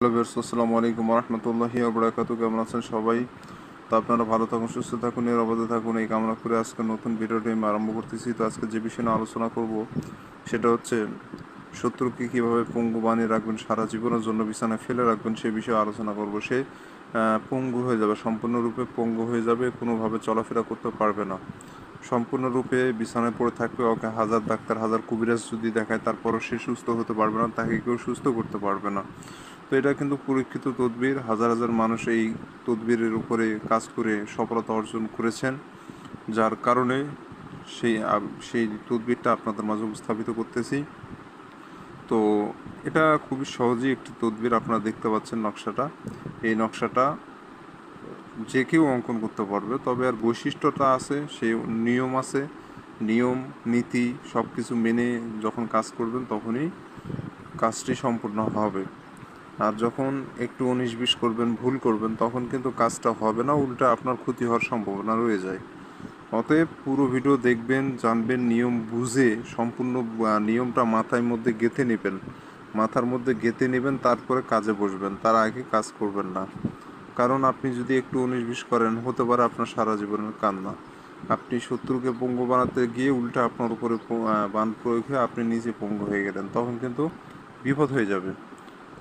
Hello viewers, আসসালামু আলাইকুম ওয়া রাহমাতুল্লাহি ওয়া বারাকাতুহু। কেমন আছেন সবাই? তো আপনারা ভালো থাকুন, সুস্থ থাকুন, নিরাপদে থাকুন এই কামনা করে আজকে নতুন ভিডিওটি আমি আরম্ভ করতেছি। তো আজকে যে বিষয় নিয়ে আলোচনা করব সেটা হচ্ছে শত্রুকে কীভাবে পঙ্গু বানিয়ে রাখবেন, সারা জীবনের জন্য বিছানায় ফেলে রাখবেন সে বিষয়ে আলোচনা করব। সে পঙ্গু হয়ে যাবে, সম্পূর্ণরূপে পঙ্গু হয়ে যাবে, কোনোভাবে চলাফেরা করতে পারবে না, সম্পূর্ণরূপে বিছানায় পড়ে থাকবে। ওকে হাজার ডাক্তার, হাজার কবিরাজ যদি দেখায় তারপরও সে সুস্থ হতে পারবে না, তাকে কেউ সুস্থ করতে পারবে না। তো এটা কিন্তু পরীক্ষিত তদবির, হাজার হাজার মানুষ এই তদবিরের উপরে কাজ করে সফলতা অর্জন করেছেন, যার কারণে সেই তদবিরটা আপনাদের মাঝে উপস্থাপিত করতেছি। তো এটা খুবই সহজেই একটি তদবির, আপনারা দেখতে পাচ্ছেন নকশাটা। এই নকশাটা যে কেউ অঙ্কন করতে পারবে, তবে আর বৈশিষ্ট্যটা আছে, সেই নিয়ম আছে, নিয়ম নীতি সব কিছু মেনে যখন কাজ করবেন তখনই কাজটি সম্পূর্ণ হবে। আর যখন একটু 19-20 করবেন, ভুল করবেন, তখন কিন্তু কাজটা হবে না, উল্টা আপনার ক্ষতি হওয়ার সম্ভাবনা রয়ে যায়। অতএব পুরো ভিডিও দেখবেন, জানবেন, নিয়ম বুঝে সম্পূর্ণ নিয়মটা মাথার মধ্যে গেঁথে নেবেন, মাথার মধ্যে গেঁথে নেবেন, তারপরে কাজে বসবেন, তার আগে কাজ করবেন না। কারণ আপনি যদি একটু 19-20 করেন, হতে পারে আপনার সারা জীবনের কান্না। আপনি শত্রুকে পঙ্গু বানাতে গিয়ে উল্টা আপনার উপরে বান প্রয়োগ হয়ে আপনি নিজে পঙ্গু হয়ে গেলেন, তখন কিন্তু বিপদ হয়ে যাবে।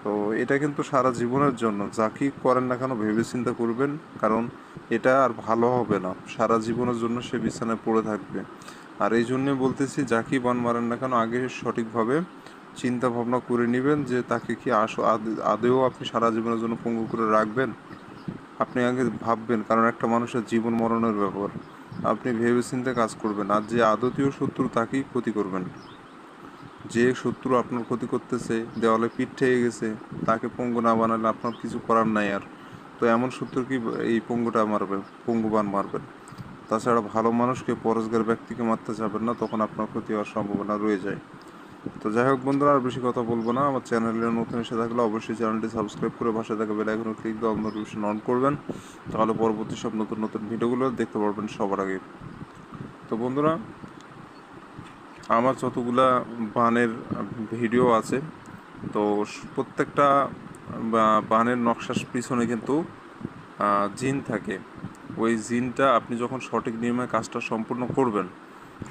তো এটা কিন্তু সারা জীবনের জন্য, যাকেই করেন না কেন ভেবে চিন্তা করবেন, কারণ এটা আর ভালো হবে না, সারা জীবনের জন্য সে বিছানায় পড়ে থাকবে। আর এই জন্যে বলতেছি, যাকেই বান মারেন না কেন আগে সঠিকভাবে চিন্তা ভাবনা করে নেবেন যে তাকে কি আদেও আপনি সারা জীবনের জন্য পঙ্গু করে রাখবেন। আপনি আগে ভাববেন, কারণ একটা মানুষের জীবন মরণের ব্যাপার। আপনি ভেবে চিন্তে কাজ করবেন, আর যে আদতীয় শত্রু তাকেই ক্ষতি করবেন। যে শত্রু আপনার ক্ষতি করতেছে, দেওয়ালে পিঠ ঠেকে গেছে, তাকে পঙ্গু না বানালে আপনার কিছু করার নাই আর। তো এমন শত্রু কি এই পঙ্গুটা মারবে, পঙ্গুবান মারবেন। তাছাড়া ভালো মানুষকে, পরোজগার ব্যক্তিকে মারতে যাবেন না, তখন আপনার ক্ষতি হওয়ার সম্ভাবনা রয়ে যায়। তো যাই হোক বন্ধুরা, আর বেশি কথা বলবো না। আমার চ্যানেলে নতুন এসে থাকলে অবশ্যই চ্যানেলটি সাবস্ক্রাইব করে পাশে থাকা বেল আইকনে ক্লিক দিয়ে অল নোটিফিকেশন অন করবেন, তাহলে পরবর্তী সব নতুন নতুন ভিডিওগুলো দেখতে পারবেন সবার আগে। তো বন্ধুরা, আমার যতগুলা বানের ভিডিও আছে, তো প্রত্যেকটা বানের নকশার পিছনে কিন্তু জিন থাকে। ওই জিনটা আপনি যখন সঠিক নিয়মে কাজটা সম্পূর্ণ করবেন,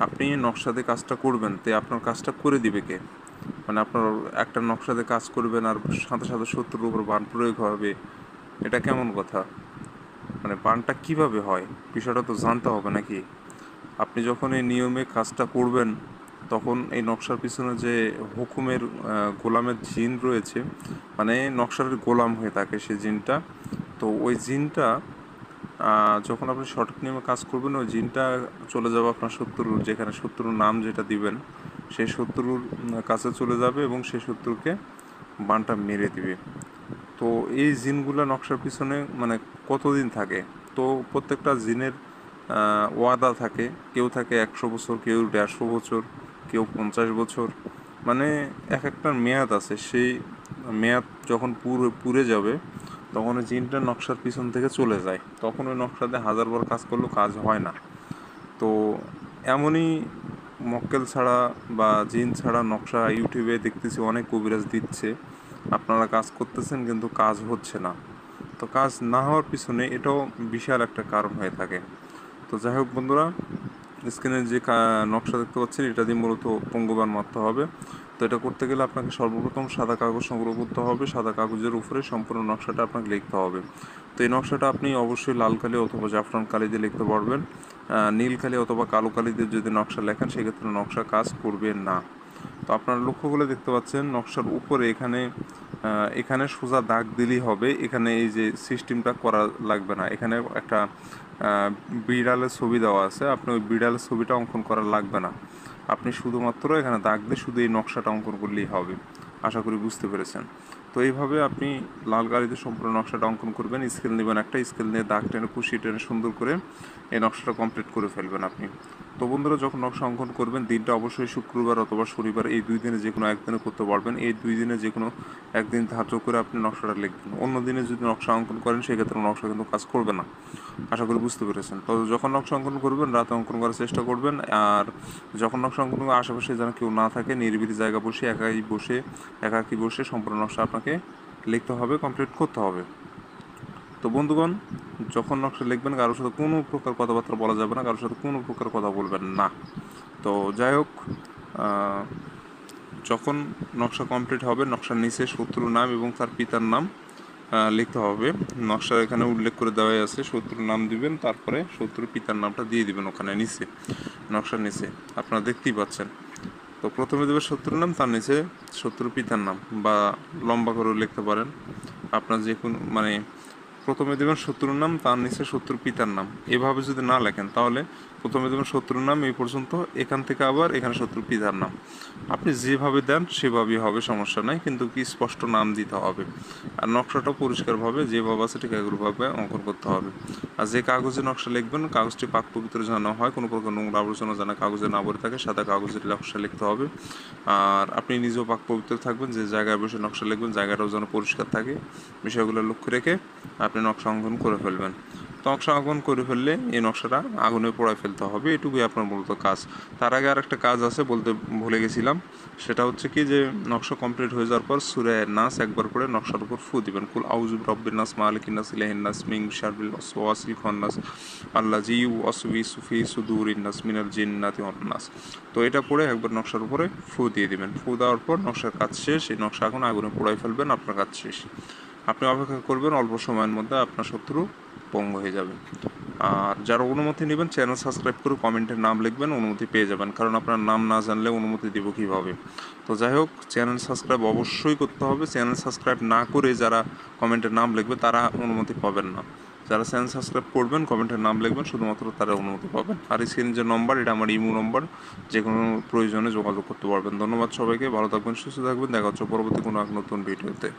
আপনি নকশাতে কাজটা করবেন, তে আপনার কাজটা করে দিবে কে? মানে আপনার একটা নকশাতে কাজ করবেন আর সাথে সাথে শত্রুর উপর বান প্রয়োগ হবে, এটা কেমন কথা? মানে বানটা কিভাবে হয়, বিষয়টা তো জানতে হবে নাকি? আপনি যখন এই নিয়মে কাজটা করবেন, তখন এই নকশার পিছনে যে হুকুমের গোলামের জিন রয়েছে, মানে নকশার গোলাম হয়ে থাকে সে জিনটা। তো ওই জিনটা যখন আপনি সঠিক নিয়মে কাজ করবেন, ওই জিনটা চলে যাবে আপনার শত্রুর, যেখানে শত্রুর নাম যেটা দিবেন সেই শত্রুর কাছে চলে যাবে এবং সেই শত্রুকে বানটা মেরে দিবে। তো এই জিনগুলো নকশার পিছনে মানে কতদিন থাকে? তো প্রত্যেকটা জিনের ওয়াদা থাকে, কেউ থাকে 100 বছর, কেউ 150 বছর, কেউ 50 বছর, মানে এক একটার মেয়াদ আছে। সেই মেয়াদ যখন পুরে যাবে, তখন ওই জিনটা নকশার পিছন থেকে চলে যায়, তখন ওই নকশাতে হাজারবার কাজ করলেও কাজ হয় না। তো এমনই মক্কেল ছাড়া বা জিন ছাড়া নকশা ইউটিউবে দেখতেছি অনেক কবিরাজ দিচ্ছে, আপনারা কাজ করতেছেন কিন্তু কাজ হচ্ছে না। তো কাজ না হওয়ার পিছনে এটাও বিশাল একটা কারণ হয়ে থাকে। তো যাই হোক বন্ধুরা, স্ক্রিনে যে নকশা দেখতে পাচ্ছেন, এটা দিয়ে মূলত পঙ্গবান মারতে হবে। তো এটা করতে গেলে আপনাকে সর্বপ্রথম সাদা কাগজ সংগ্রহ করতে হবে, সাদা কাগজের উপরে সম্পূর্ণ নকশাটা আপনাকে লিখতে হবে। তো এই নকশাটা আপনি অবশ্যই লাল কালি অথবা জাফরান কালি দিয়ে লিখতে পারবেন। নীল কালি অথবা কালো কালি দিয়ে যদি নকশা লেখেন, সেক্ষেত্রে নকশা কাজ করবে না। তো আপনারা লক্ষ্য করে দেখতে পাচ্ছেন নকশার উপরে এখানে এখানে সোজা দাগ দিলেই হবে, এখানে এই যে সিস্টেমটা করা লাগবে না। এখানে একটা বিড়ালের ছবি দেওয়া আছে, আপনি ওই বিড়ালের ছবিটা অঙ্কন করা লাগবে না, আপনি শুধুমাত্র এখানে দাগ দিয়ে শুধু এই নকশাটা অঙ্কন করলেই হবে। আশা করি বুঝতে পেরেছেন। তো এইভাবে আপনি লাল কালিতে সম্পূর্ণ নকশাটা অঙ্কন করবেন, স্কেল নেবেন, একটা স্কেল নিয়ে দাগ টেনে কুশি টেনে সুন্দর করে এই নকশাটা কমপ্লিট করে ফেলবেন আপনি। তো বন্ধুরা, যখন নকশা অঙ্কন করবেন, দিনটা অবশ্যই শুক্রবার অথবা শনিবার, এই দুই দিনে যে কোনো একদিনে করতে পারবেন। এই দুই দিনে যে কোনো একদিন ধার্য করে আপনি নকশাটা লিখবেন। অন্য দিনে যদি নকশা অঙ্কন করেন, সেক্ষেত্রে নকশা কিন্তু কাজ করবে না। আশা করি বুঝতে পেরেছেন। তো যখন নকশা অঙ্কন করবেন, রাতে অঙ্কন করার চেষ্টা করবেন। আর যখন নকশা অঙ্কন করবেন, আশেপাশে যেন কেউ না থাকে, নিরিবিলি জায়গা বসে একাই বসে একাকি বসে সম্পূর্ণ নকশা আপনাকে লিখতে হবে, কমপ্লিট করতে হবে। তো বন্ধুগণ, যখন নকশা লিখবেন কারোর সাথে কোনো প্রকার কথাবার্তা বলা যাবে না, কারোর সাথে কোনো প্রকার কথা বলবেন না। তো যাই হোক, যখন নকশা কমপ্লিট হবে নকশার নিচে শত্রুর নাম এবং তার পিতার নাম লিখতে হবে। নকশার এখানে উল্লেখ করে দেওয়াই আছে, শত্রুর নাম দিবেন, তারপরে শত্রুর পিতার নামটা দিয়ে দিবেন ওখানে নিচে, নকশার নিচে আপনারা দেখতেই পাচ্ছেন। তো প্রথমে দেবেন শত্রুর নাম, তার নিচে শত্রুর পিতার নাম, বা লম্বা করেও লিখতে পারেন আপনার যে কোনো, মানে প্রথমে দেবেন শত্রুর নাম, তার নিচে শত্রুর পিতার নাম। এভাবে যদি না লেখেন তাহলে প্রথমে দেবেন শত্রুর নাম এই পর্যন্ত, এখান থেকে আবার এখানে শত্রুর পিতার নাম। আপনি যেভাবে দেন সেভাবেই হবে, সমস্যা নাই, কিন্তু কি স্পষ্ট নাম দিতে হবে। আর নকশাটাও পরিষ্কারভাবে যেভাবে আছে ঠিক একভাবে অঙ্কন করতে হবে। আর যে কাগজে নকশা লিখবেন কাগজটি পাক পবিত্র যেন হয়, কোনো প্রকার নোংরা আবর্জনা যেন কাগজে না ভরে থাকে, সাদা কাগজের নকশা লিখতে হবে। আর আপনি নিজেও পাক পবিত্র থাকবেন, যে জায়গায় বসে নকশা লিখবেন জায়গাটাও যেন পরিষ্কার থাকে। বিষয়গুলো লক্ষ্য রেখে আপনি নকশা অঙ্কন করে ফেলবেন। তো নকশা অঙ্কন করে ফেললে এই নকশাটা আগুনে পোড়ায় ফেলতে হবে, এটুকুই আপনার মূলত কাজ। তার আগে আর একটা কাজ আছে, বলতে ভুলে গেছিলাম, সেটা হচ্ছে কি যে নকশা কমপ্লিট হয়ে যাওয়ার পর সূরা নাস একবার করে নকশার উপর ফু দিবেন। কুল আউযু বিরাব্বিন নাস মালিকিন নাস ইলাহিন নাস মিন শাররিল ওয়াসওয়াসিল খান্নাস আল্লাযী ইউওয়াসওয়িসু ফি সুদুরিন নাস মিনাল জিন্নাতি ওয়ান নাস। তো এটা পড়ে একবার নকশার উপরে ফু দিয়ে দিবেন। ফু দেওয়ার পর নকশার কাজ শেষ, এই নকশা এখন আগুনে পোড়ায় ফেলবেন, আপনার কাজ শেষ। আপনি অপেক্ষা করবেন, অল্প সময়ের মধ্যে আপনার শত্রু পঙ্গু হয়ে যাবে। আর যারা অনুমতি নেবেন চ্যানেল সাবস্ক্রাইব করে কমেন্টের নাম লিখবেন, অনুমতি পেয়ে যাবেন, কারণ আপনার নাম না জানলে অনুমতি দিব কীভাবে। তো যাই হোক, চ্যানেল সাবস্ক্রাইব অবশ্যই করতে হবে। চ্যানেল সাবস্ক্রাইব না করে যারা কমেন্টের নাম লিখবে তারা অনুমতি পাবেন না। যারা চ্যানেল সাবস্ক্রাইব করবেন, কমেন্টের নাম লিখবেন, শুধুমাত্র তারা অনুমতি পাবেন। আর স্ক্রিনে যে নম্বর, এটা আমার ইমো নম্বর, যে কোনো প্রয়োজনে যোগাযোগ করতে পারবেন। ধন্যবাদ সবাইকে, ভালো থাকবেন, সুস্থ থাকবেন, দেখা হচ্ছে পরবর্তী কোনো এক নতুন ভিডিওতে।